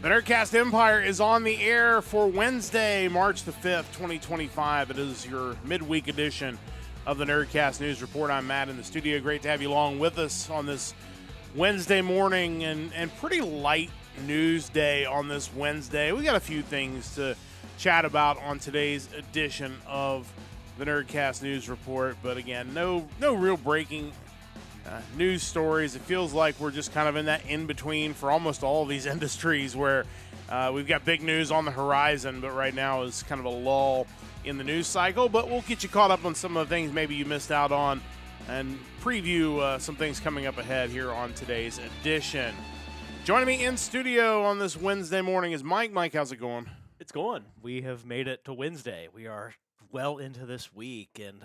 The Nerdcast Empire is on the air for Wednesday, March the 5th, 2025. It is your midweek edition of the Nerdcast News Report. I'm Matt in the studio. Great to have you along with us on this Wednesday morning and pretty light news day on this Wednesday. We got a few things to chat about on today's edition of the Nerdcast News Report, but again, no real breaking news stories. It feels like we're just kind of in that in-between for almost all of these industries where we've got big news on the horizon, but right now is kind of a lull in the news cycle. But we'll get you caught up on some of the things maybe you missed out on and preview some things coming up ahead here on today's edition. Joining me in studio on this Wednesday morning is Mike. Mike, how's it going? It's going. We have made it to Wednesday. We are well into this week, and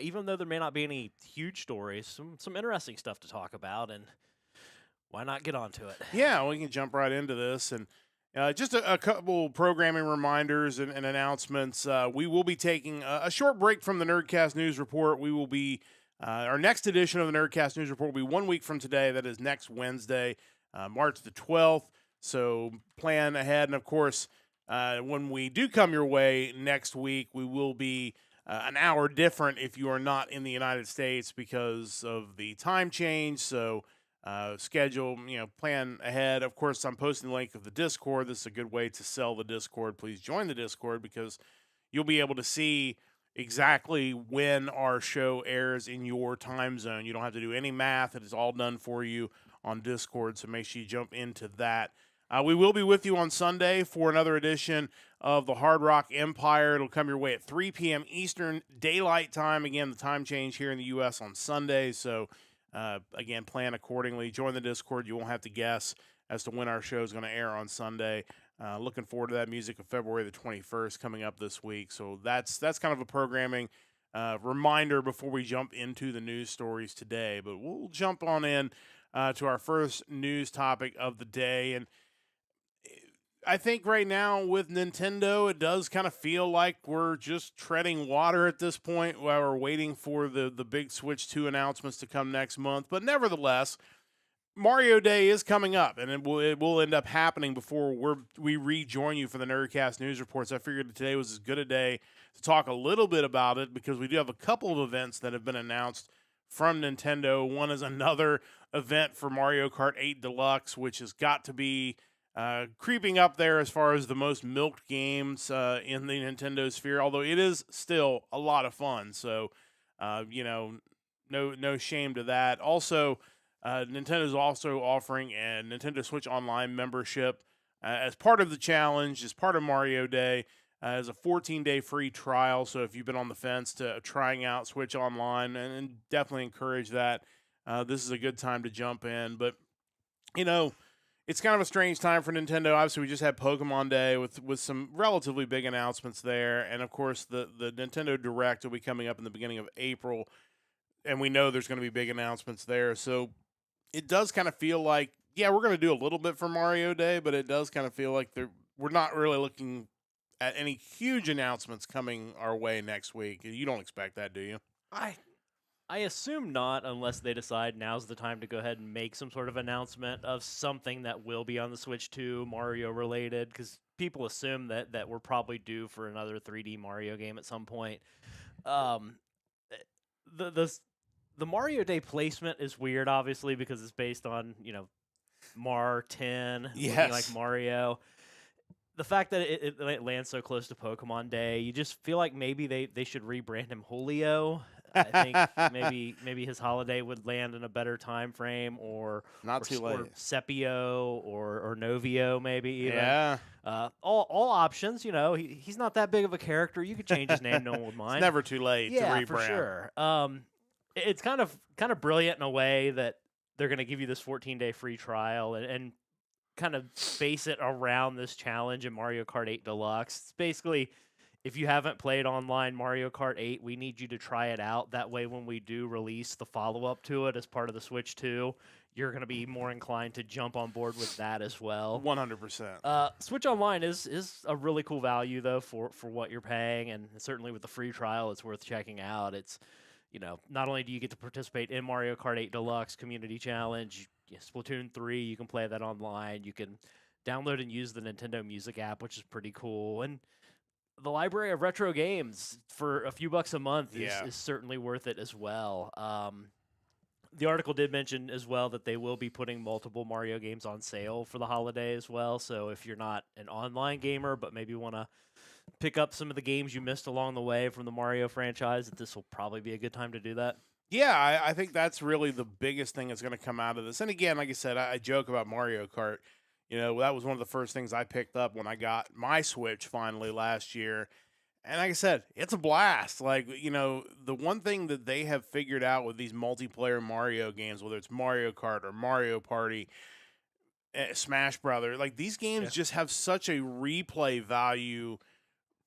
even though there may not be any huge stories, some interesting stuff to talk about, and why not get onto it? Yeah, we can jump right into this, and just a couple programming reminders and announcements. We will be taking a short break from the Nerdcast News Report. We will be our next edition of the Nerdcast News Report will be 1 week from today. That is next Wednesday, March the 12th. So plan ahead, and of course, when we do come your way next week, we will be an hour different if you are not in the United States because of the time change. So schedule, plan ahead. Of course, I'm posting the link of the Discord. This is a good way to sell the Discord. Please join the Discord because you'll be able to see exactly when our show airs in your time zone. You don't have to do any math. It is all done for you on Discord, so make sure you jump into that. We will be with you on Sunday for another edition of the Hard Rock Empire. It'll come your way at 3 p.m. Eastern Daylight Time. Again, the time change here in the U.S. on Sunday. So, again, plan accordingly. Join the Discord. You won't have to guess as to when our show is going to air on Sunday. Looking forward to that music of February the 21st coming up this week. So that's kind of a programming reminder before we jump into the news stories today. But we'll jump on in to our first news topic of the day. And I think right now with Nintendo, it does kind of feel like we're just treading water at this point while we're waiting for the big Switch 2 announcements to come next month. But nevertheless, Mario Day is coming up, and it will end up happening before we rejoin you for the Nerdcast News Reports. I figured today was as good a day to talk a little bit about it because we do have a couple of events that have been announced from Nintendo. One is another event for Mario Kart 8 Deluxe, which has got to be creeping up there as far as the most milked games in the Nintendo sphere, although it is still a lot of fun. So, no shame to that. Also, Nintendo's also offering a Nintendo Switch Online membership as part of the challenge, as part of Mario Day, as a 14-day free trial. So if you've been on the fence to trying out Switch Online, and definitely encourage that, this is a good time to jump in. But, it's kind of a strange time for Nintendo. Obviously, we just had Pokemon Day with some relatively big announcements there. And, of course, the Nintendo Direct will be coming up in the beginning of April. And we know there's going to be big announcements there. So it does kind of feel like, we're going to do a little bit for Mario Day, but it does kind of feel like we're not really looking at any huge announcements coming our way next week. You don't expect that, do you? I assume not, unless they decide now's the time to go ahead and make some sort of announcement of something that will be on the Switch 2, Mario related, because people assume that we're probably due for another 3D Mario game at some point. The Mario Day placement is weird, obviously, because it's based on, Mar10, looking like Mario. The fact that it lands so close to Pokemon Day, you just feel like maybe they should rebrand him Julio. I think maybe his holiday would land in a better time frame, or too late. Or Sepio or Novio, maybe even. Yeah. All options. He's not that big of a character. You could change his name, no one would mind. It's never too late to rebrand. Yeah, for sure. It's kind of brilliant in a way that they're going to give you this 14-day free trial and kind of base it around this challenge in Mario Kart 8 Deluxe. It's basically, if you haven't played online Mario Kart 8, we need you to try it out. That way, when we do release the follow-up to it as part of the Switch 2, you're going to be more inclined to jump on board with that as well. 100%. Switch Online is a really cool value, though, for what you're paying, and certainly with the free trial, it's worth checking out. It's, not only do you get to participate in Mario Kart 8 Deluxe Community Challenge, Splatoon 3, you can play that online. You can download and use the Nintendo Music app, which is pretty cool. And the library of retro games for a few bucks a month is certainly worth it as well. The article did mention as well that they will be putting multiple Mario games on sale for the holiday as well. So if you're not an online gamer, but maybe want to pick up some of the games you missed along the way from the Mario franchise, this will probably be a good time to do that. Yeah, I think that's really the biggest thing that's going to come out of this. And again, like I said, I joke about Mario Kart. That was one of the first things I picked up when I got my Switch finally last year. And like I said, it's a blast. The one thing that they have figured out with these multiplayer Mario games, whether it's Mario Kart or Mario Party, Smash Brother, like these games just have such a replay value,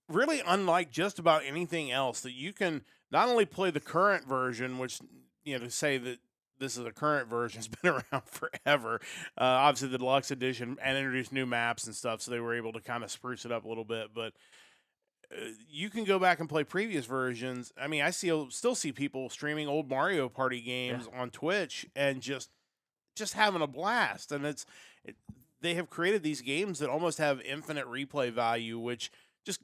really unlike just about anything else, that you can not only play the current version, which, to say that this is a current version has been around forever. Obviously, the deluxe edition and introduced new maps and stuff, so they were able to kind of spruce it up a little bit. But you can go back and play previous versions. I mean, I still see people streaming old Mario Party games on Twitch and just having a blast. And they have created these games that almost have infinite replay value, which just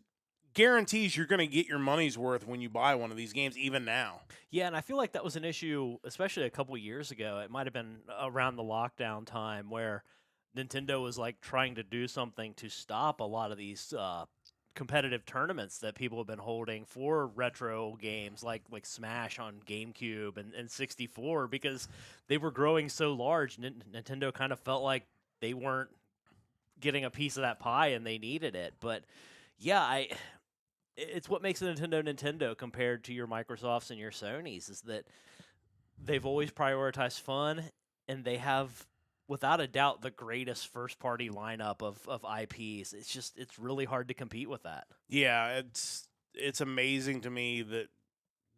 guarantees you're going to get your money's worth when you buy one of these games, even now. Yeah, and I feel like that was an issue, especially a couple years ago. It might have been around the lockdown time where Nintendo was like trying to do something to stop a lot of these competitive tournaments that people have been holding for retro games like Smash on GameCube and 64, because they were growing so large. Nintendo kind of felt like they weren't getting a piece of that pie and they needed it. But yeah, it's what makes a Nintendo compared to your Microsofts and your Sonys, is that they've always prioritized fun, and they have, without a doubt, the greatest first-party lineup of IPs. It's really hard to compete with that. Yeah, it's amazing to me that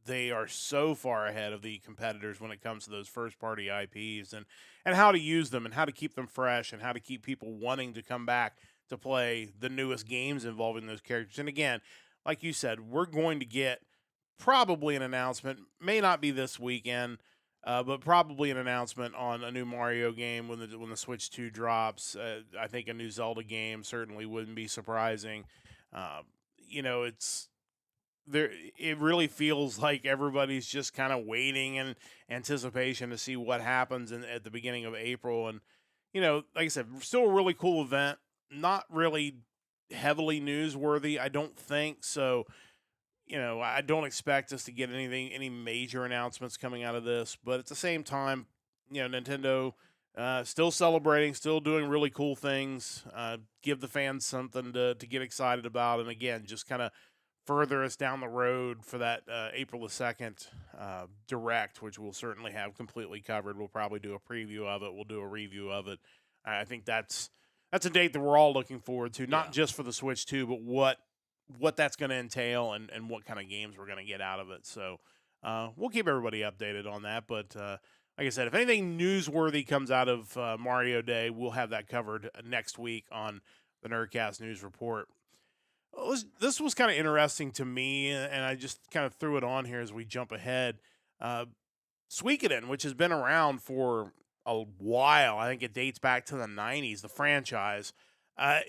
they are so far ahead of the competitors when it comes to those first-party IPs and how to use them and how to keep them fresh and how to keep people wanting to come back to play the newest games involving those characters. And again, like you said, we're going to get probably an announcement, may not be this weekend, but probably an announcement on a new Mario game when the Switch 2 drops. I think a new Zelda game certainly wouldn't be surprising. It really feels like everybody's just kind of waiting in anticipation to see what happens at the beginning of April. And, like I said, still a really cool event, not really heavily newsworthy, I don't think. So, I don't expect us to get any major announcements coming out of this. But at the same time, Nintendo still celebrating, still doing really cool things, give the fans something to get excited about. And again, just kind of further us down the road for that April the 2nd Direct, which we'll certainly have completely covered. We'll probably do a preview of it. We'll do a review of it. I think that's a date that we're all looking forward to, not just for the Switch 2, but what that's going to entail and what kind of games we're going to get out of it. So we'll keep everybody updated on that. But like I said, if anything newsworthy comes out of Mario Day, we'll have that covered next week on the Nerdcast News Report. This was kind of interesting to me, and I just kind of threw it on here as we jump ahead. Suikoden, which has been around for a while, I think it dates back to the 90s, the franchise,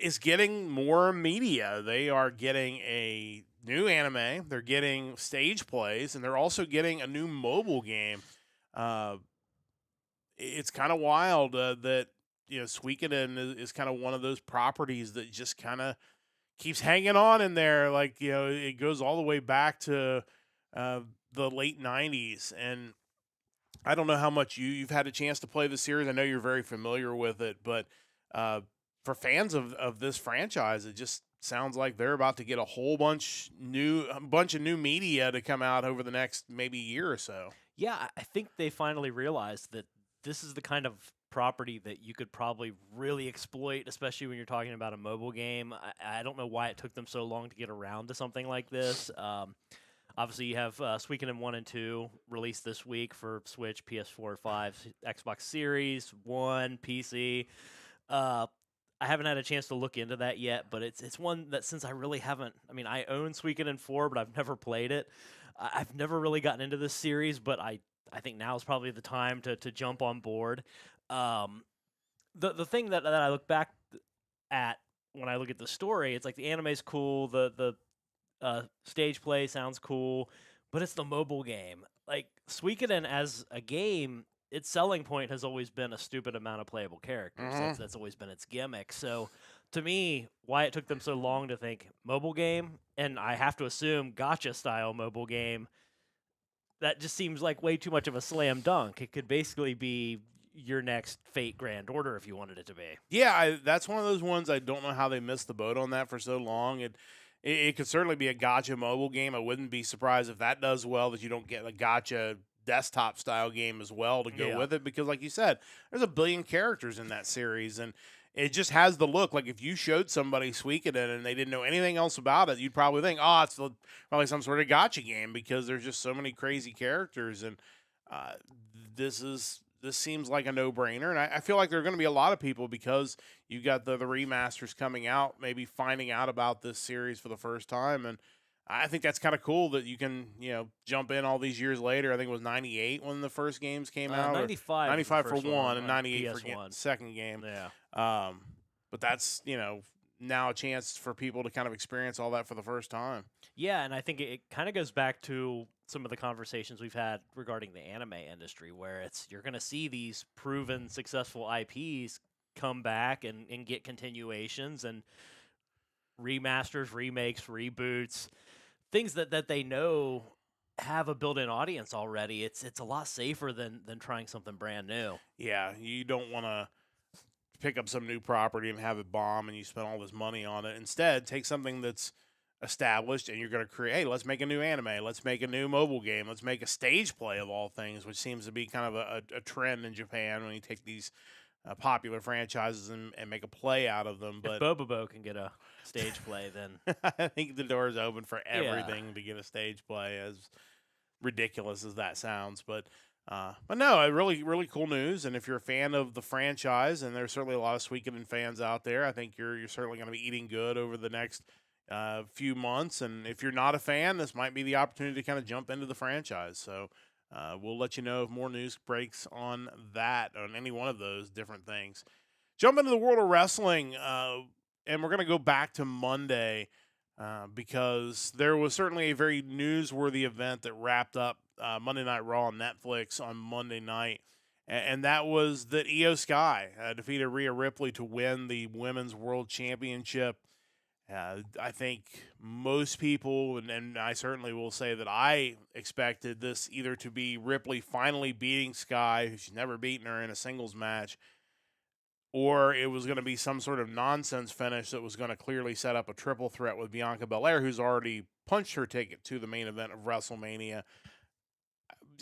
is getting more media. They are getting a new anime, they're getting stage plays, and they're also getting a new mobile game. It's kind of wild that Suikoden is kind of one of those properties that just kind of keeps hanging on in there. Like, it goes all the way back to the late 90s. And I don't know how much you've had a chance to play the series. I know you're very familiar with it, but for fans of this franchise, it just sounds like they're about to get a whole bunch of new media to come out over the next maybe year or so. Yeah, I think they finally realized that this is the kind of property that you could probably really exploit, especially when you're talking about a mobile game. I don't know why it took them so long to get around to something like this. Obviously, you have Suikoden 1 and 2 released this week for Switch, PS4, 5, Xbox Series, 1, PC. I haven't had a chance to look into that yet, but it's one that, since I really haven't, I own Suikoden 4, but I've never played it. I've never really gotten into this series, but I think now is probably the time to jump on board. The thing that I look back at when I look at the story, it's like the anime's cool, the stage play sounds cool, but it's the mobile game. Like Suikoden as a game, its selling point has always been a stupid amount of playable characters. That's always been its gimmick. So to me, why it took them so long to think mobile game, and I have to assume gacha style mobile game, that just seems like way too much of a slam dunk. It could basically be your next Fate Grand Order if you wanted it to be. Yeah, that's one of those ones I don't know how they missed the boat on that for so long. It could certainly be a gotcha mobile game. I wouldn't be surprised if that does well, that you don't get a gotcha desktop style game as well to go with it, because like you said, there's a billion characters in that series, and it just has the look. Like if you showed somebody Suikoden and they didn't know anything else about it, you'd probably think, oh, it's probably some sort of gotcha game, because there's just so many crazy characters, and uh, this seems like a no-brainer, and I feel like there are going to be a lot of people, because you got the remasters coming out, maybe finding out about this series for the first time, and I think that's kind of cool that you can, jump in all these years later. I think it was 98 when the first games came out. 95. 95 for one, and 98 for PS1. second game. Yeah. But that's, now a chance for people to kind of experience all that for the first time. Yeah, and I think it kind of goes back to some of the conversations we've had regarding the anime industry, where you're going to see these proven successful IPs come back and get continuations and remasters, remakes, reboots, things that they know have a built-in audience already. It's a lot safer than trying something brand new. Yeah, you don't want to pick up some new property and have it bomb and you spend all this money on it. Instead, take something that's established and you're going to create, hey, let's make a new anime, let's make a new mobile game, let's make a stage play of all things, which seems to be kind of a trend in Japan when you take these popular franchises and make a play out of them. But if Bobobo can get a stage play, then I think the door is open for everything to get a stage play, as ridiculous as that sounds. But no, really, really cool news. And if you're a fan of the franchise, and there's certainly a lot of Suikoden fans out there, I think you're certainly going to be eating good over the next few months. And if you're not a fan, this might be the opportunity to kind of jump into the franchise. So we'll let you know if more news breaks on that, on any one of those different things. Jump into the world of wrestling, and we're going to go back to Monday because there was certainly a very newsworthy event that wrapped up Monday Night Raw on Netflix on Monday night, and that was that Iyo Sky defeated Rhea Ripley to win the Women's World Championship. I think most people, and I certainly will say that I expected this either to be Ripley finally beating Sky, who she's never beaten her in a singles match, or it was going to be some sort of nonsense finish that was going to clearly set up a triple threat with Bianca Belair, who's already punched her ticket to the main event of WrestleMania.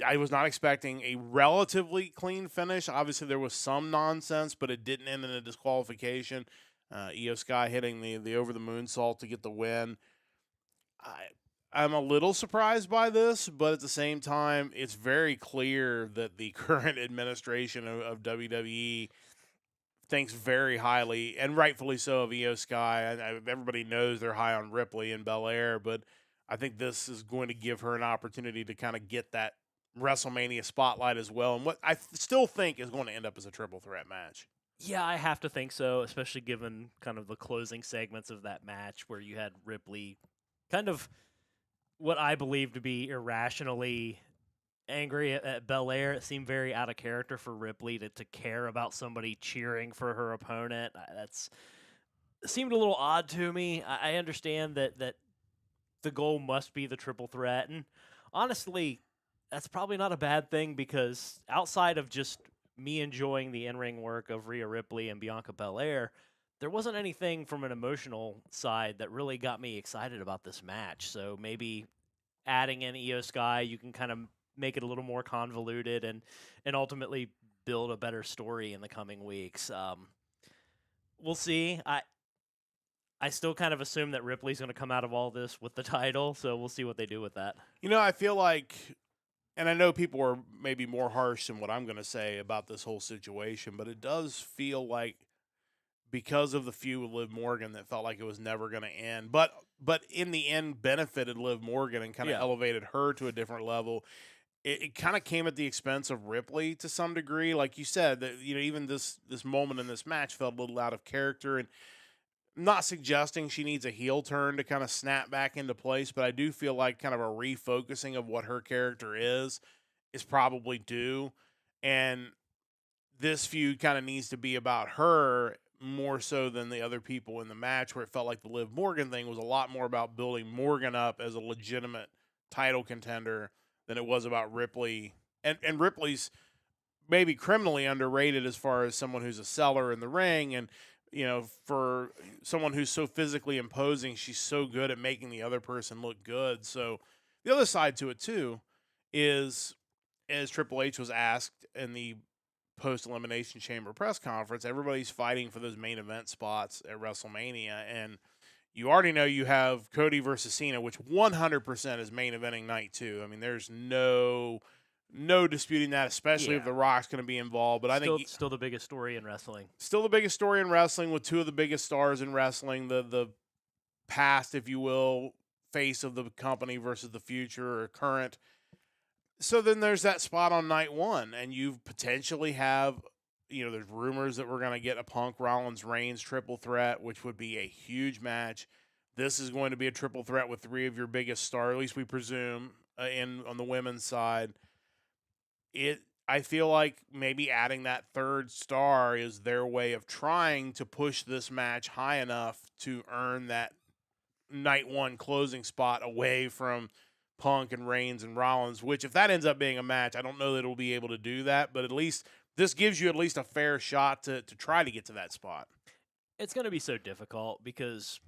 I was not expecting a relatively clean finish. Obviously, there was some nonsense, but it didn't end in a disqualification. Iyo Sky hitting the over the moonsault to get the win. I'm a little surprised by this, but at the same time, it's very clear that the current administration of WWE thinks very highly, and rightfully so, of Iyo Sky. Everybody knows they're high on Ripley and Belair, but I think this is going to give her an opportunity to kind of get that WrestleMania spotlight as well, and what I still think is going to end up as a triple threat match. Yeah, I have to think so, especially given kind of the closing segments of that match where you had Ripley kind of what I believe to be irrationally angry at Belair. It seemed very out of character for Ripley to care about somebody cheering for her opponent. That's seemed a little odd to me. I understand that the goal must be the triple threat, and honestly, that's probably not a bad thing, because outside of just me enjoying the in-ring work of Rhea Ripley and Bianca Belair, there wasn't anything from an emotional side that really got me excited about this match. So maybe adding in Iyo Sky, you can kind of make it a little more convoluted and ultimately build a better story in the coming weeks. We'll see. I still kind of assume that Ripley's going to come out of all this with the title, so we'll see what they do with that. I feel like, and I know people are maybe more harsh than what I'm going to say about this whole situation, but it does feel like, because of the feud with Liv Morgan, that felt like it was never going to end, but in the end benefited Liv Morgan and kind of elevated her to a different level. It kind of came at the expense of Ripley to some degree. Like you said, that even this moment in this match felt a little out of character, and not suggesting she needs a heel turn to kind of snap back into place, but I do feel like kind of a refocusing of what her character is probably due. And this feud kind of needs to be about her more so than the other people in the match, where it felt like the Liv Morgan thing was a lot more about building Morgan up as a legitimate title contender than it was about Ripley. And Ripley's maybe criminally underrated as far as someone who's a seller in the ring. And, for someone who's so physically imposing, she's so good at making the other person look good. So the other side to it, too, is as Triple H was asked in the post-elimination chamber press conference, everybody's fighting for those main event spots at WrestleMania. And you already know you have Cody versus Cena, which 100% is main eventing night 2. I mean, there's no disputing that, especially if The Rock's going to be involved. But I think still the biggest story in wrestling. Still the biggest story in wrestling, with two of the biggest stars in wrestling, the past, if you will, face of the company versus the future or current. So then there's that spot on night 1, and you potentially have, there's rumors that we're going to get a Punk Rollins Reigns triple threat, which would be a huge match. This is going to be a triple threat with 3 of your biggest stars, at least we presume, on the women's side. I feel like maybe adding that third star is their way of trying to push this match high enough to earn that night 1 closing spot away from Punk and Reigns and Rollins, which if that ends up being a match, I don't know that it'll be able to do that, but at least this gives you at least a fair shot to try to get to that spot. It's going to be so difficult because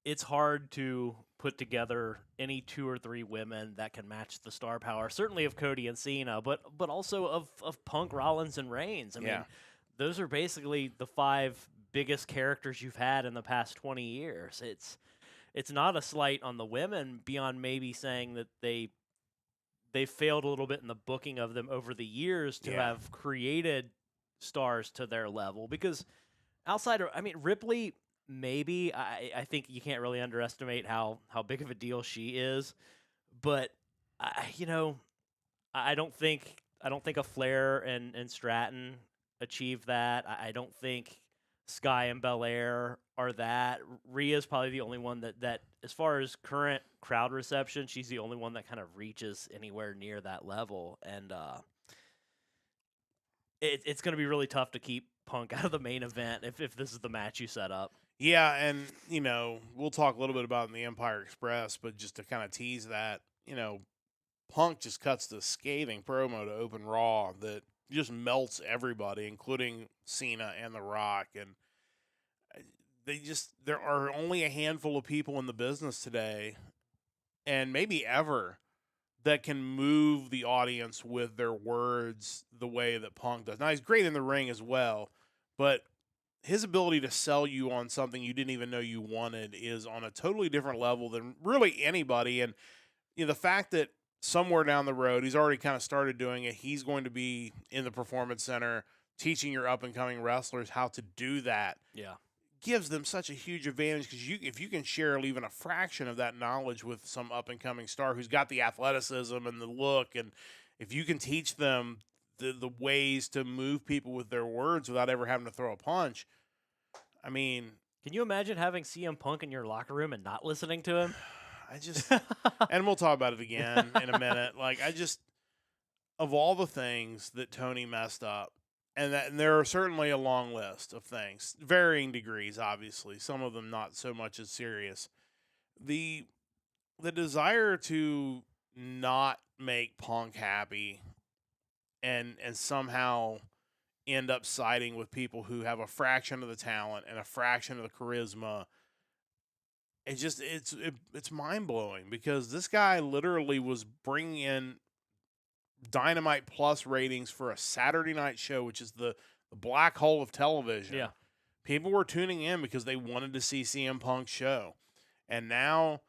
it's hard to put together any 2 or 3 women that can match the star power, certainly of Cody and Cena, but also of Punk, Rollins, and Reigns. I mean, those are basically the 5 biggest characters you've had in the past 20 years. It's not a slight on the women beyond maybe saying that they failed a little bit in the booking of them over the years to have created stars to their level, because outside of, Ripley, maybe, I think you can't really underestimate how big of a deal she is, but I don't think a Flair and Stratton achieved that. I don't think Sky and Belair are that. Rhea's probably the only one that as far as current crowd reception, she's the only one that kind of reaches anywhere near that level. And it's going to be really tough to keep Punk out of the main event if this is the match you set up. Yeah, and, we'll talk a little bit about it in the Empire Express, but just to kind of tease that, Punk just cuts the scathing promo to open Raw that just melts everybody, including Cena and The Rock. And there are only a handful of people in the business today, and maybe ever, that can move the audience with their words the way that Punk does. Now, he's great in the ring as well, but his ability to sell you on something you didn't even know you wanted is on a totally different level than really anybody. And the fact that somewhere down the road, he's already kind of started doing it, he's going to be in the Performance Center teaching your up-and-coming wrestlers how to do that. Yeah. Gives them such a huge advantage, because if you can share even a fraction of that knowledge with some up-and-coming star who's got the athleticism and the look, and if you can teach them the ways to move people with their words without ever having to throw a punch, I mean... Can you imagine having CM Punk in your locker room and not listening to him? And we'll talk about it again in a minute. Of all the things that Tony messed up, and there are certainly a long list of things, varying degrees, obviously, some of them not so much as serious. The desire to not make Punk happy and somehow end up siding with people who have a fraction of the talent and a fraction of the charisma, it's mind-blowing, because this guy literally was bringing in Dynamite Plus ratings for a Saturday night show, which is the black hole of television. Yeah. People were tuning in because they wanted to see CM Punk's show. And now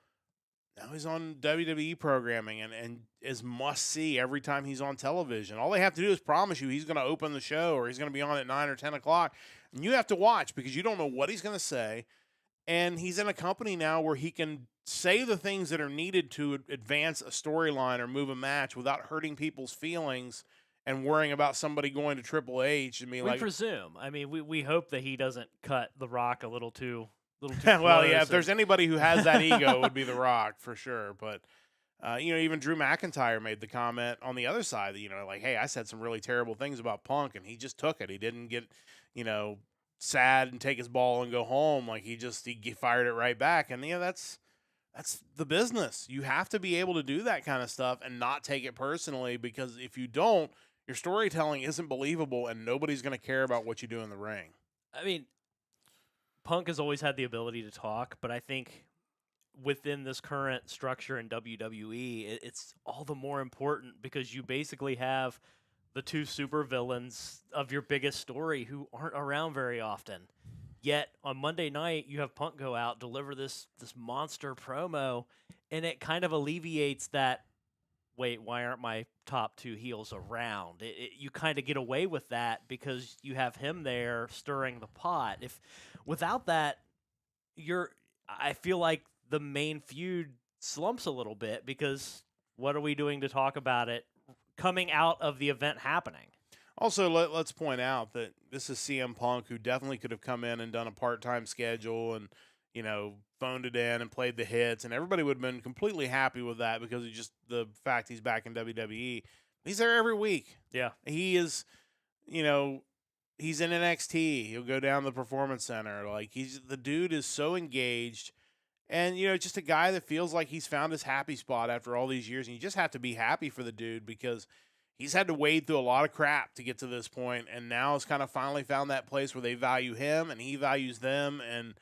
he's on WWE programming and is must-see every time he's on television. All they have to do is promise you he's going to open the show, or he's going to be on at 9 or 10 o'clock. And you have to watch, because you don't know what he's going to say. And he's in a company now where he can say the things that are needed to advance a storyline or move a match without hurting people's feelings and worrying about somebody going to Triple H and being We like, presume. I mean, we hope that he doesn't cut The Rock a little too well, yeah, close. if there's anybody who has that ego, it would be The Rock for sure. But even Drew McIntyre made the comment on the other side that, like, hey, I said some really terrible things about Punk, and he just took it. He didn't get, sad and take his ball and go home. Like he fired it right back. And that's the business. You have to be able to do that kind of stuff and not take it personally, because if you don't, your storytelling isn't believable and nobody's going to care about what you do in the ring. I mean, Punk has always had the ability to talk, but I think within this current structure in WWE, it's all the more important because you basically have the two supervillains of your biggest story who aren't around very often. Yet on Monday night, you have Punk go out, deliver this monster promo, and it kind of alleviates that, wait, why aren't my top two heels around? You kind of get away with that because you have him there stirring the pot. If without that, I feel like the main feud slumps a little bit because what are we doing to talk about it coming out of the event happening? Also, let's point out that this is CM Punk, who definitely could have come in and done a part-time schedule and, phoned it in and played the hits, and everybody would have been completely happy with that because of just the fact he's back in WWE. He's there every week. Yeah. He is, he's in NXT. He'll go down to the Performance Center. Like, the dude is so engaged, and, just a guy that feels like he's found his happy spot after all these years, and you just have to be happy for the dude because he's had to wade through a lot of crap to get to this point, and now has kind of finally found that place where they value him and he values them, and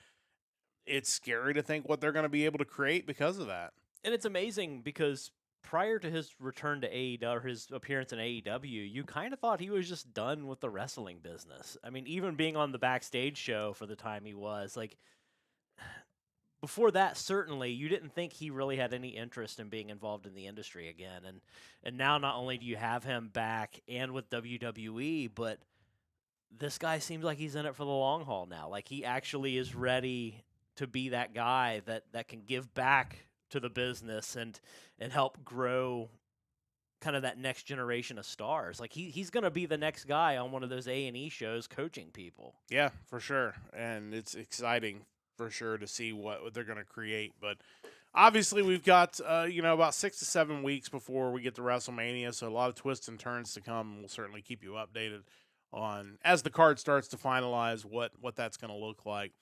it's scary to think what they're going to be able to create because of that. And it's amazing because prior to his return to AEW, or his appearance in AEW, you kind of thought he was just done with the wrestling business. I mean, even being on the backstage show for the time he was, like, before that, certainly, you didn't think he really had any interest in being involved in the industry again. And now not only do you have him back and with WWE, but this guy seems like he's in it for the long haul now. Like, he actually is ready to be that guy that can give back to the business and help grow kind of that next generation of stars. Like, he's going to be the next guy on one of those A&E shows coaching people. Yeah, for sure. And it's exciting for sure to see what they're going to create. But obviously we've got, about 6 to 7 weeks before we get to WrestleMania. So a lot of twists and turns to come. We'll certainly keep you updated on as the card starts to finalize what that's going to look like.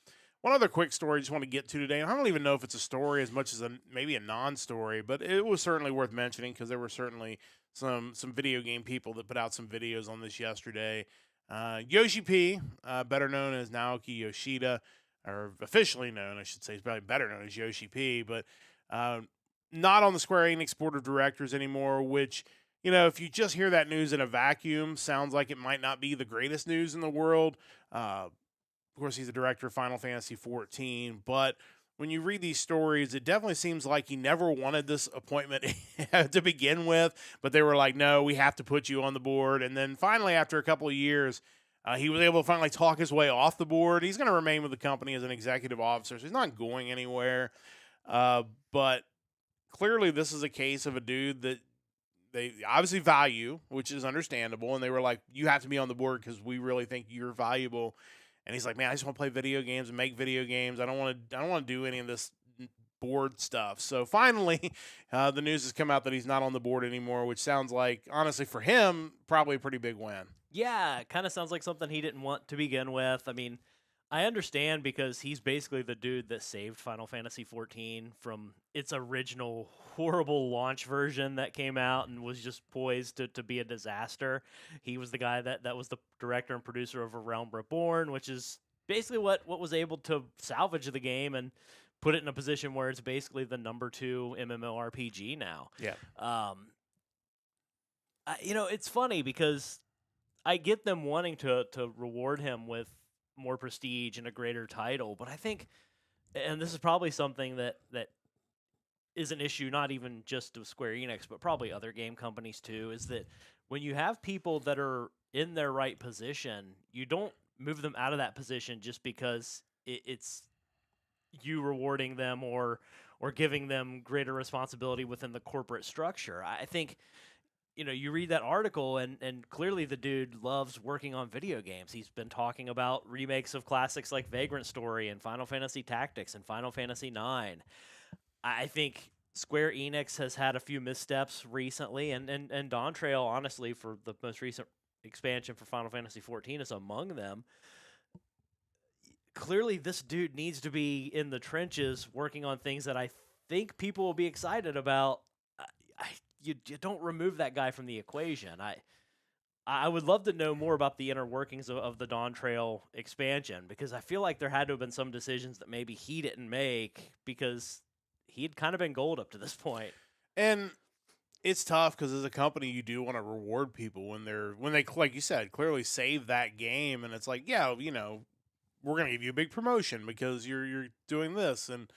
One other quick story I just want to get to today. And I don't even know if it's a story as much as maybe a non-story, but it was certainly worth mentioning because there were certainly some video game people that put out some videos on this yesterday. Yoshi-P, better known as Naoki Yoshida, or officially known, I should say, he's probably better known as Yoshi-P, but not on the Square Enix board of directors anymore, which, if you just hear that news in a vacuum, sounds like it might not be the greatest news in the world. Of course, he's the director of Final Fantasy XIV, but when you read these stories, it definitely seems like he never wanted this appointment to begin with, but they were like, no, we have to put you on the board. And then finally, after a couple of years, he was able to finally talk his way off the board. He's going to remain with the company as an executive officer, so he's not going anywhere. But clearly this is a case of a dude that they obviously value, which is understandable, and they were like, you have to be on the board because we really think you're valuable. And he's like, man, I just want to play video games and make video games. I don't want to do any of this board stuff. So finally, the news has come out that he's not on the board anymore, which sounds like, honestly, for him, probably a pretty big win. Yeah, it kind of sounds like something he didn't want to begin with. I mean, I understand because he's basically the dude that saved Final Fantasy XIV from its original horrible launch version that came out and was just poised to be a disaster. He was the guy that was the director and producer of A Realm Reborn, which is basically what was able to salvage the game and put it in a position where it's basically the number 2 MMORPG now. Yeah. It's funny because I get them wanting to reward him with more prestige and a greater title, but I think, and this is probably something that is an issue not even just of Square Enix, but probably other game companies too, is that when you have people that are in their right position, you don't move them out of that position just because it's you rewarding them or giving them greater responsibility within the corporate structure. I think you read that article and clearly the dude loves working on video games. He's been talking about remakes of classics like Vagrant Story and Final Fantasy Tactics and Final Fantasy IX. I think Square Enix has had a few missteps recently, and Dawn Trail, honestly, for the most recent expansion for Final Fantasy XIV is among them. Clearly, this dude needs to be in the trenches working on things that I think people will be excited about. You don't remove that guy from the equation. I would love to know more about the inner workings of the Dawn Trail expansion, because I feel like there had to have been some decisions that maybe he didn't make because he'd kind of been gold up to this point. And it's tough because as a company, you do want to reward people when they, like you said, clearly save that game, and it's like, yeah, we're going to give you a big promotion because you're doing this. And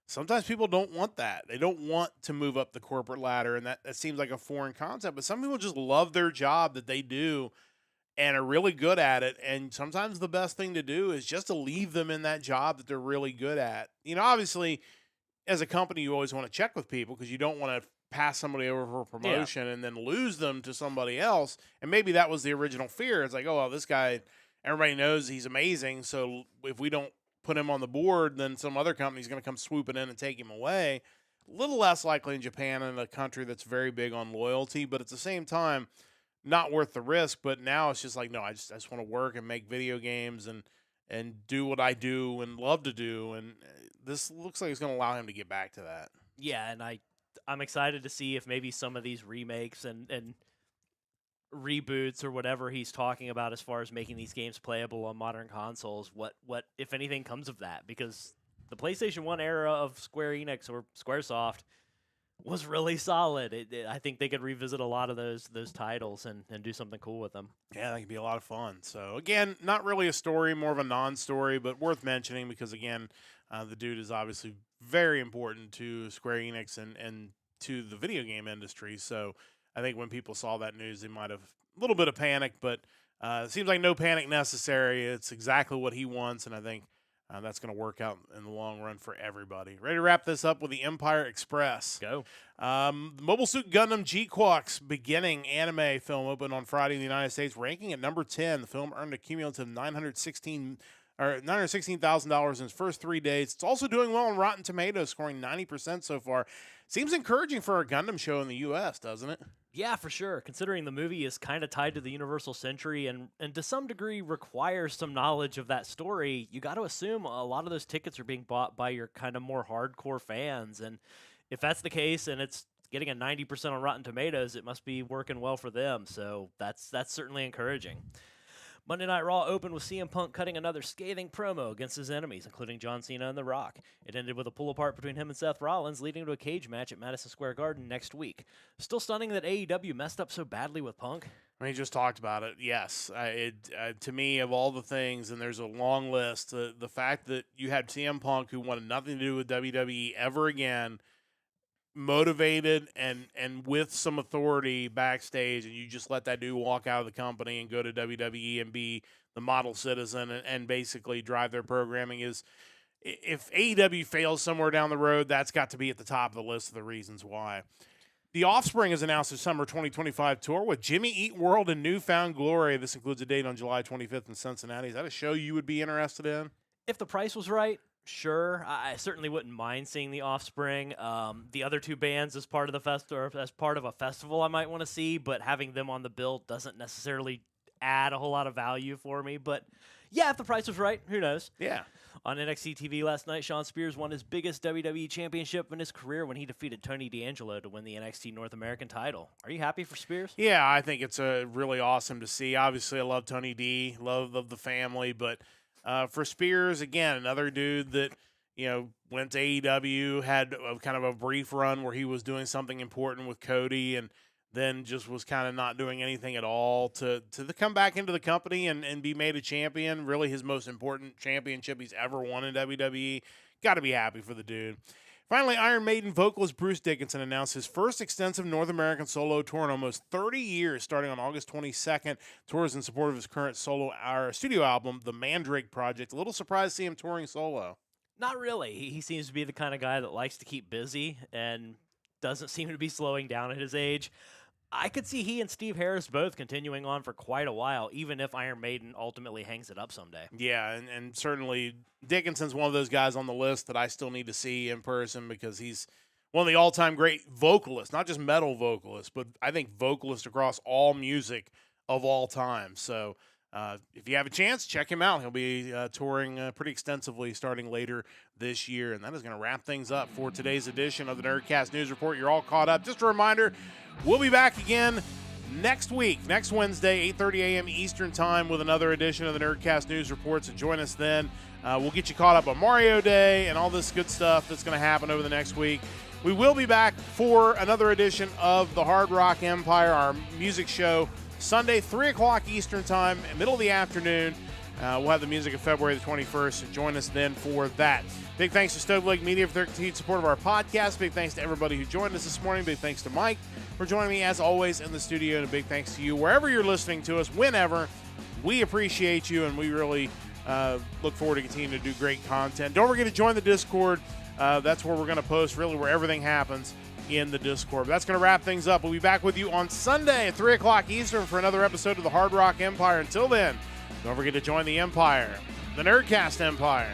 sometimes people don't want that. They don't want to move up the corporate ladder, and that seems like a foreign concept. But some people just love their job that they do and are really good at it. And sometimes the best thing to do is just to leave them in that job that they're really good at. Obviously, as a company, you always want to check with people because you don't want to pass somebody over for a promotion and then lose them to somebody else. And maybe that was the original fear. It's like, oh, well, this guy, everybody knows he's amazing, so if we don't put him on the board, then some other company's going to come swooping in and take him away. A little less likely in Japan, in a country that's very big on loyalty, but at the same time, not worth the risk. But now it's just like, no, I just want to work and make video games and do what I do and love to do. And this looks like it's going to allow him to get back to that. Yeah, and I'm excited to see if maybe some of these remakes and reboots or whatever he's talking about as far as making these games playable on modern consoles, what if anything comes of that, because the PlayStation 1 era of Square Enix or Squaresoft was really solid. I think they could revisit a lot of those titles and do something cool with them. Yeah, that could be a lot of fun. So again, not really a story, more of a non-story, but worth mentioning because again, the dude is obviously very important to Square Enix and to the video game industry. So I think when people saw that news, they might have a little bit of panic, but it seems like no panic necessary. It's exactly what he wants, and I think that's going to work out in the long run for everybody. Ready to wrap this up with the Empire Express. Go. Mobile Suit Gundam G-Quack's beginning anime film opened on Friday in the United States, ranking at number 10. The film earned a cumulative $916,000 in its first 3 days. It's also doing well on Rotten Tomatoes, scoring 90% so far. Seems encouraging for a Gundam show in the U.S., doesn't it? Yeah, for sure. Considering the movie is kind of tied to the Universal Century and to some degree requires some knowledge of that story, you got to assume a lot of those tickets are being bought by your kind of more hardcore fans. And if that's the case and it's getting a 90% on Rotten Tomatoes, it must be working well for them. So that's certainly encouraging. Monday Night Raw opened with CM Punk cutting another scathing promo against his enemies, including John Cena and The Rock. It ended with a pull-apart between him and Seth Rollins, leading to a cage match at Madison Square Garden next week. Still stunning that AEW messed up so badly with Punk. I mean, you just talked about it. Yes. To me, of all the things, and there's a long list, the fact that you had CM Punk, who wanted nothing to do with WWE ever again, motivated and with some authority backstage, and you just let that dude walk out of the company and go to WWE and be the model citizen and basically drive their programming is, if AEW fails somewhere down the road, that's got to be at the top of the list of the reasons why. The Offspring has announced a summer 2025 tour with Jimmy Eat World and Newfound Glory. This includes a date on July 25th in Cincinnati. Is that a show you would be interested in? If the price was right, sure. I certainly wouldn't mind seeing the Offspring. The other two bands as part of the as part of a festival I might want to see, but having them on the bill doesn't necessarily add a whole lot of value for me. But yeah, if the price was right, who knows? Yeah. On NXT TV last night, Shawn Spears won his biggest WWE championship in his career when he defeated Tony D'Angelo to win the NXT North American title. Are you happy for Spears? Yeah, I think it's really awesome to see. Obviously, I love Tony D, love the family, but for Spears, again, another dude that went to AEW, had kind of a brief run where he was doing something important with Cody, and then just was kind of not doing anything at all to come back into the company and be made a champion. Really his most important championship he's ever won in WWE. Got to be happy for the dude. Finally, Iron Maiden vocalist Bruce Dickinson announced his first extensive North American solo tour in almost 30 years, starting on August 22nd. Tours in support of his current studio album, The Mandrake Project. A little surprised to see him touring solo. Not really. He seems to be the kind of guy that likes to keep busy and doesn't seem to be slowing down at his age. I could see he and Steve Harris both continuing on for quite a while, even if Iron Maiden ultimately hangs it up someday. Yeah, and certainly Dickinson's one of those guys on the list that I still need to see in person because he's one of the all-time great vocalists, not just metal vocalists, but I think vocalists across all music of all time. So if you have a chance, check him out. He'll be touring pretty extensively starting later this year. And that is going to wrap things up for today's edition of the Nerdcast News Report. You're all caught up. Just a reminder, we'll be back again next week, next Wednesday, 8:30 a.m. Eastern Time with another edition of the Nerdcast News Report. So join us then. We'll get you caught up on Mario Day and all this good stuff that's going to happen over the next week. We will be back for another edition of the Hard Rock Empire, our music show, Sunday, 3 o'clock Eastern Time, middle of the afternoon. We'll have the music of February the 21st, so join us then for that. Big thanks to Stove Lake Media for their continued support of our podcast. Big thanks to everybody who joined us this morning. Big thanks to Mike for joining me, as always, in the studio. And a big thanks to you, wherever you're listening to us, whenever. We appreciate you, and we really look forward to continuing to do great content. Don't forget to join the Discord. That's where we're going to post, really, where everything happens in the Discord. But that's going to wrap things up. We'll be back with you on Sunday at 3 o'clock Eastern for another episode of the Hard Rock Empire. Until then, don't forget to join the Empire, the Nerdcast Empire.